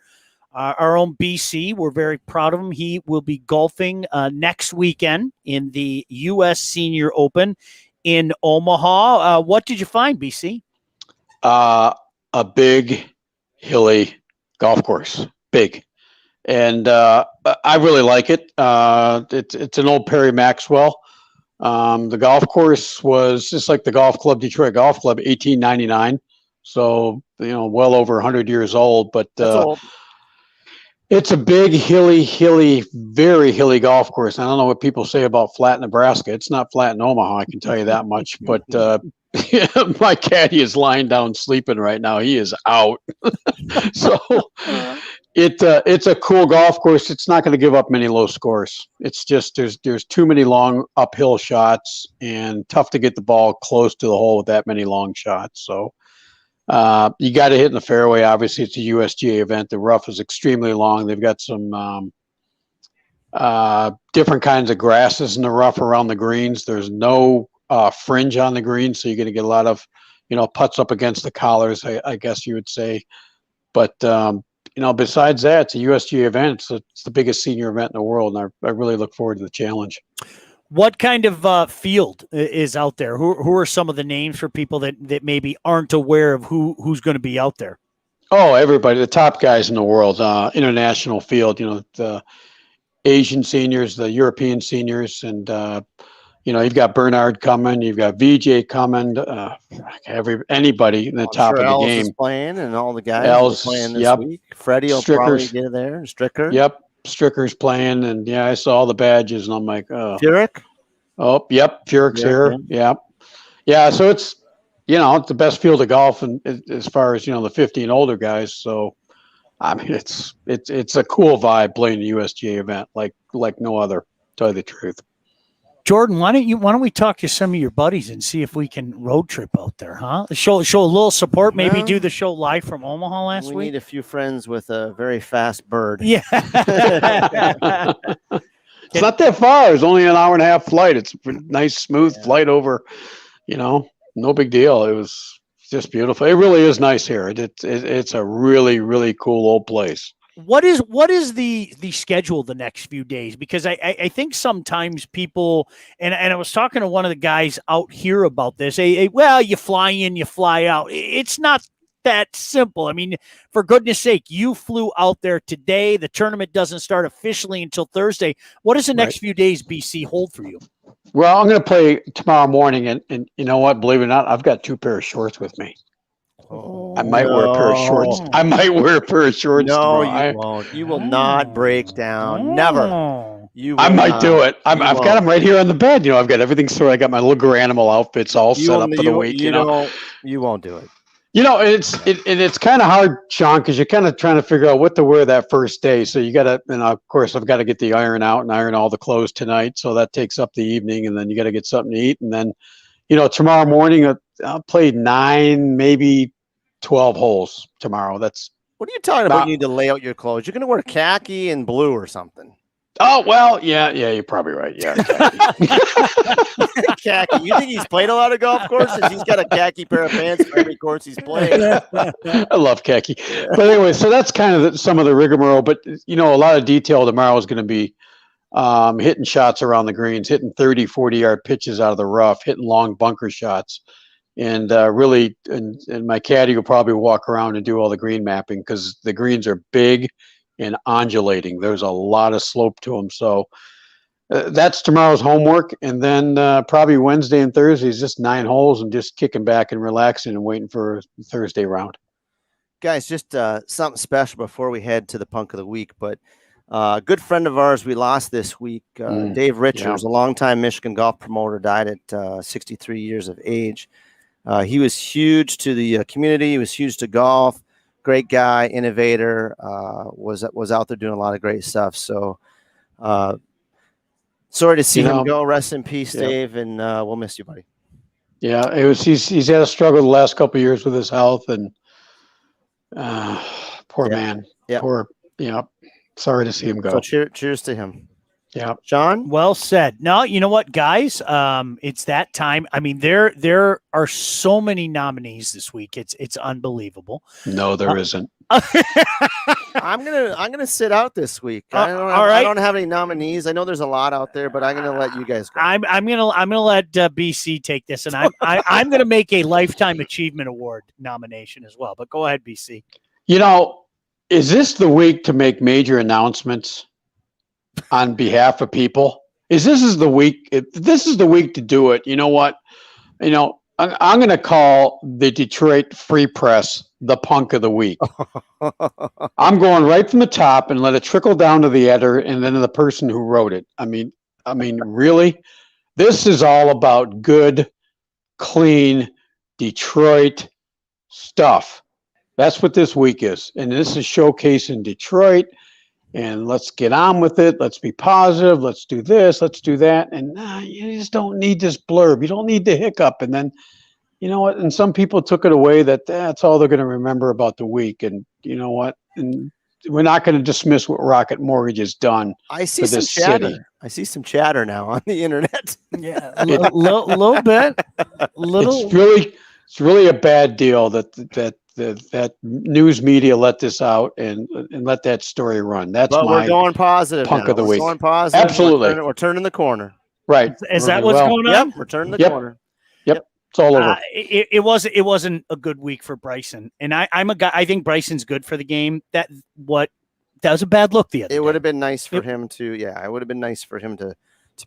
our own BC, we're very proud of him. He will be golfing next weekend in the U.S. Senior Open in Omaha. What did you find, BC? A big, hilly golf course, big, and I really like it. It's an old Perry Maxwell. The golf course was just like the golf club, Detroit Golf Club, 1899. So well over 100 years old. But it's a big, hilly, very hilly golf course. I don't know what people say about flat Nebraska. It's not flat in Omaha, I can tell you that much. But my caddy is lying down sleeping right now. He is out. So it's a cool golf course. It's not going to give up many low scores. It's just there's too many long uphill shots and tough to get the ball close to the hole with that many long shots. So you got to hit in the fairway. Obviously, it's a USGA event. The rough is extremely long. They've got some different kinds of grasses in the rough around the greens. There's no fringe on the green, so you're going to get a lot of putts up against the collars, I guess you would say. But besides that, it's a USGA event. It's the biggest senior event in the world, and I really look forward to the challenge. What kind of field is out there? Who are some of the names for people that maybe aren't aware of who's going to be out there? Oh, everybody, the top guys in the world, international field, the Asian seniors, the European seniors, and, you've got Bernard coming, you've got VJ coming, anybody in the top of the game. Is playing, and all the guys are playing this week. Freddie will probably get there. Stricker. Yep. Stricker's playing, and I saw all the badges, and I'm like, Furyk? Oh, yep, Furyk's here. Yeah. So it's it's the best field of golf, and as far as the 50 and older guys. So I mean, it's a cool vibe playing the USGA event like no other. To tell you the truth. Jordan, why don't we talk to some of your buddies and see if we can road trip out there, huh? Show a little support, maybe do the show live from Omaha last week. We need a few friends with a very fast bird. Yeah. It's not that far. It's only an hour and a half flight. It's a nice, smooth flight over, no big deal. It was just beautiful. It really is nice here. It's a really, really cool old place. What is the schedule the next few days? Because I think sometimes people, and I was talking to one of the guys out here about this. Well, you fly in, you fly out. It's not that simple. I mean, for goodness sake, you flew out there today. The tournament doesn't start officially until Thursday. What does the next few days, BC, hold for you? Well, I'm going to play tomorrow morning, and you know what? Believe it or not, I've got 2 pairs of shorts with me. I might wear a pair of shorts. No, tomorrow. You won't. You will not break down. Never. I might do it. I've got them right here on the bed. I've got everything sorted. I got my little Garanimal outfits all set up for the week. You won't do it. It's kind of hard, Sean, because you're kind of trying to figure out what to wear that first day. So you got to, of course, I've got to get the iron out and iron all the clothes tonight. So that takes up the evening, and then you got to get something to eat. And then, tomorrow morning, I'll play 9, maybe 12 holes tomorrow. What are you talking about? You need to lay out your clothes. You're going to wear khaki and blue or something. Oh, well, yeah, you're probably right. Yeah. Khaki. You think he's played a lot of golf courses? He's got a khaki pair of pants for every course he's played. I love khaki. But anyway, so that's kind of some of the rigmarole. But, a lot of detail tomorrow is going to be hitting shots around the greens, hitting 30, 40-yard pitches out of the rough, hitting long bunker shots. And really, and my caddy will probably walk around and do all the green mapping because the greens are big and undulating. There's a lot of slope to them. So that's tomorrow's homework. And then probably Wednesday and Thursday is just 9 holes and just kicking back and relaxing and waiting for the Thursday round. Guys, just something special before we head to the Punk of the Week. But a good friend of ours we lost this week, Dave Richards, a longtime Michigan golf promoter, died at 63 years of age. He was huge to the community. He was huge to golf. Great guy, innovator. Was out there doing a lot of great stuff. So sorry to see him go. Rest in peace, Dave, and we'll miss you, buddy. Yeah, he's had a struggle the last couple of years with his health, and poor man. Yeah. Poor, sorry to see him go. So cheers to him. Yeah. Sean? Well said. No, you know what, guys? It's that time. I mean, there are so many nominees this week. It's unbelievable. No, there isn't. I'm gonna sit out this week. I don't have any nominees. I know there's a lot out there, but I'm gonna let you guys go. I'm gonna let BC take this, and I'm gonna make a Lifetime Achievement Award nomination as well. But go ahead, BC. Is this the week to make major announcements on behalf of people? This is the week to do it. You know what? I'm going to call the Detroit Free Press the punk of the week. I'm going right from the top and let it trickle down to the editor and then to the person who wrote it. I mean, really, this is all about good, clean Detroit stuff. That's what this week is. And this is showcasing Detroit. And let's get on with it. Let's be positive. Let's do this. Let's do that. And you just don't need this blurb. You don't need the hiccup. And then, you know what? And some people took it away that that's all they're going to remember about the week. And you know what? And we're not going to dismiss what Rocket Mortgage has done. I see for some this chatter. city. I see some chatter now on the internet. Yeah, a little bit. It's really a bad deal that news media let this out and let that story run. But we're going positive. Punk now. of the We're week. Going positive. Absolutely. We're turning the corner. Right. Is that what's going on? Yep. We're turning the corner. Yep. It's all over. It wasn't a good week for Bryson, and I'm a guy. I think Bryson's good for the game. That was a bad look the other. It would have been nice for him to. Yeah, it would have been nice for him to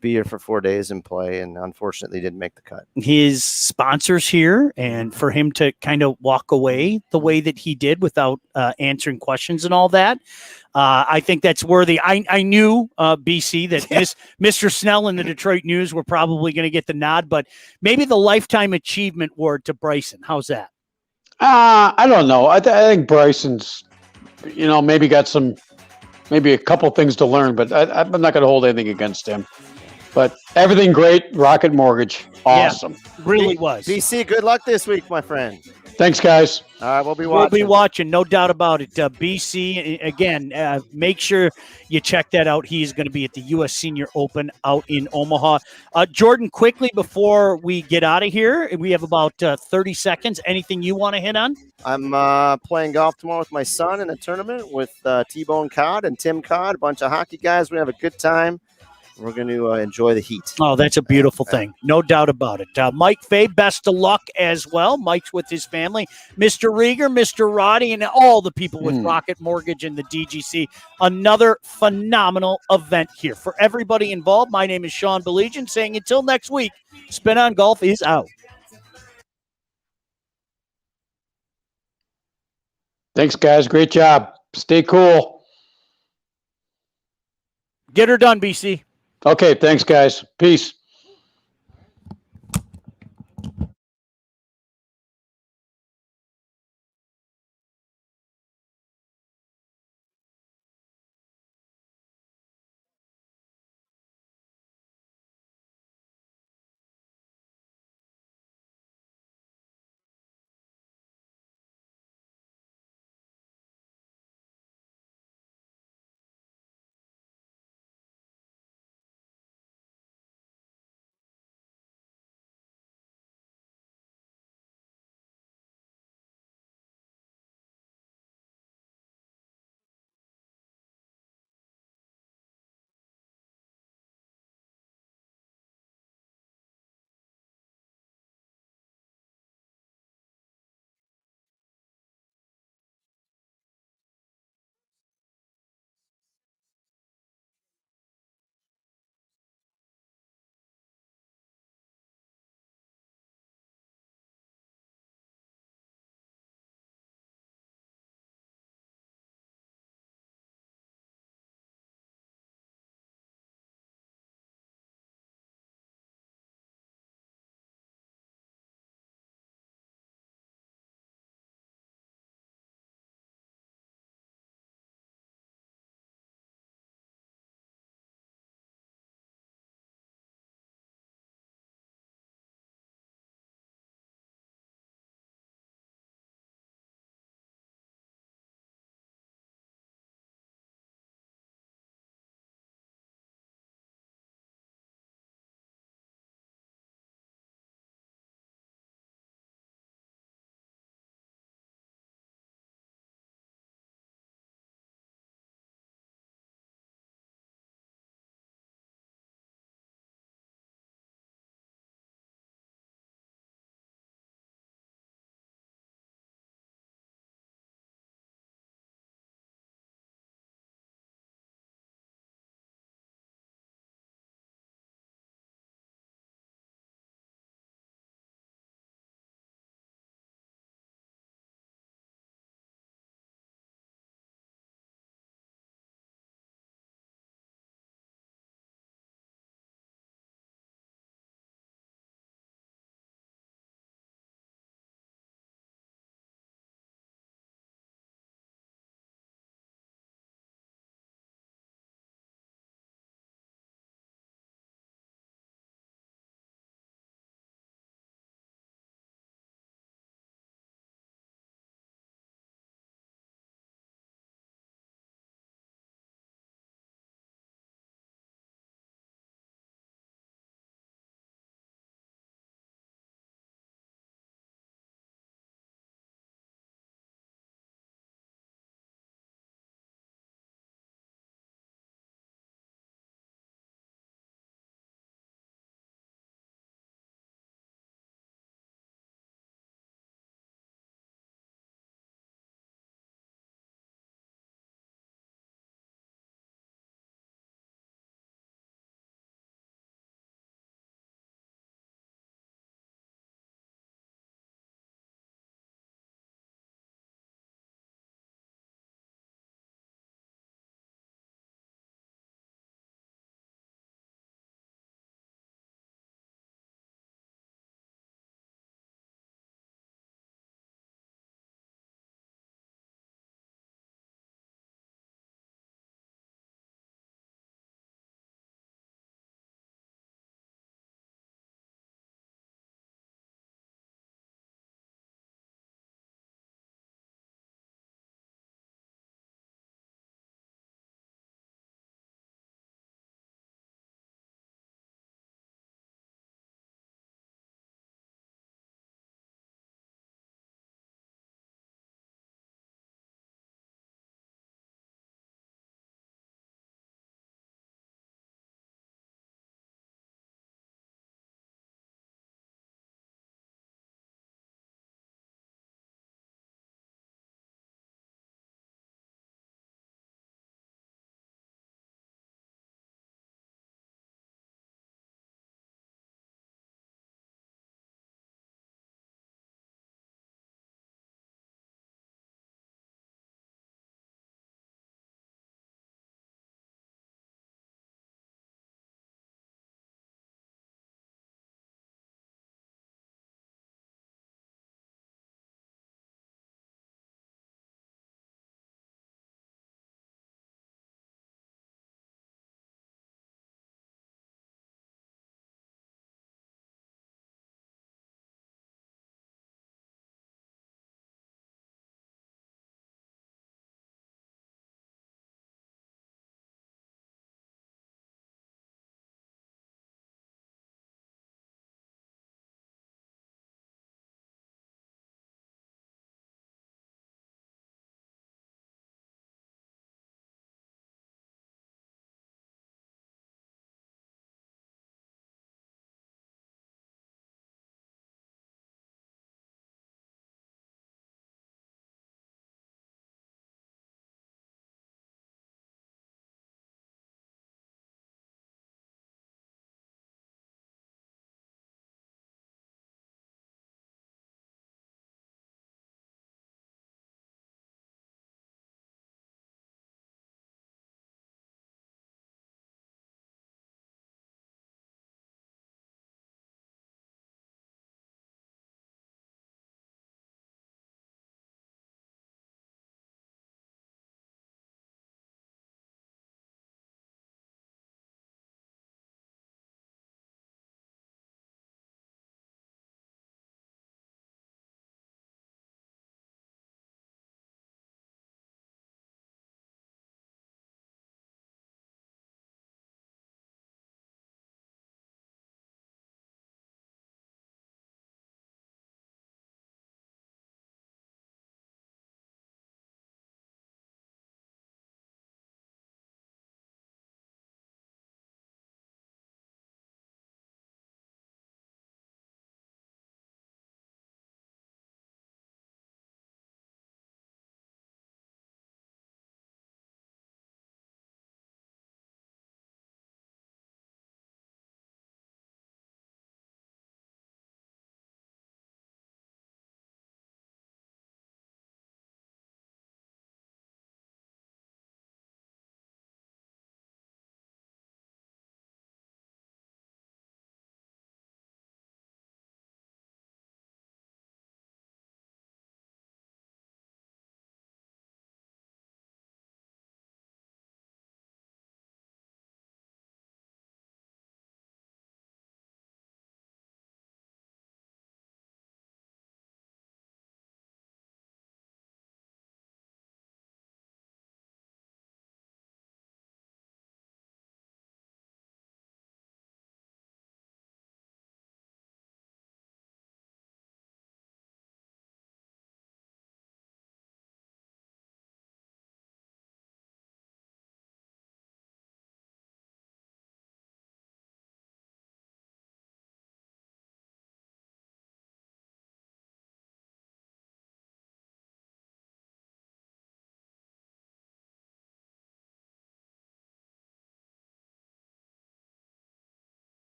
be here for 4 days and play, and unfortunately didn't make the cut. His sponsors here, and for him to kind of walk away the way that he did without answering questions and all that, I think that's worthy. I knew BC that Mr. Snell and the Detroit News were probably going to get the nod, but maybe the Lifetime Achievement Award to Bryson. How's that? I don't know. I think Bryson's, maybe got maybe a couple things to learn, but I'm not going to hold anything against him. But everything great, Rocket Mortgage, awesome. Yeah, really was. BC, good luck this week, my friend. Thanks, guys. All right, we'll be watching, no doubt about it. BC, again, make sure you check that out. He's going to be at the U.S. Senior Open out in Omaha. Jordan, quickly before we get out of here, we have about 30 seconds. Anything you want to hit on? I'm playing golf tomorrow with my son in a tournament with T-Bone Codd and Tim Codd, a bunch of hockey guys. We have a good time. We're going to enjoy the heat. Oh, that's a beautiful thing. No doubt about it. Mike Fay, best of luck as well. Mike's with his family. Mr. Rieger, Mr. Roddy, and all the people with Rocket Mortgage and the DGC. Another phenomenal event here. For everybody involved, my name is Sean Belegian saying until next week, Spin on Golf is out. Thanks, guys. Great job. Stay cool. Get her done, BC. Okay, thanks, guys. Peace.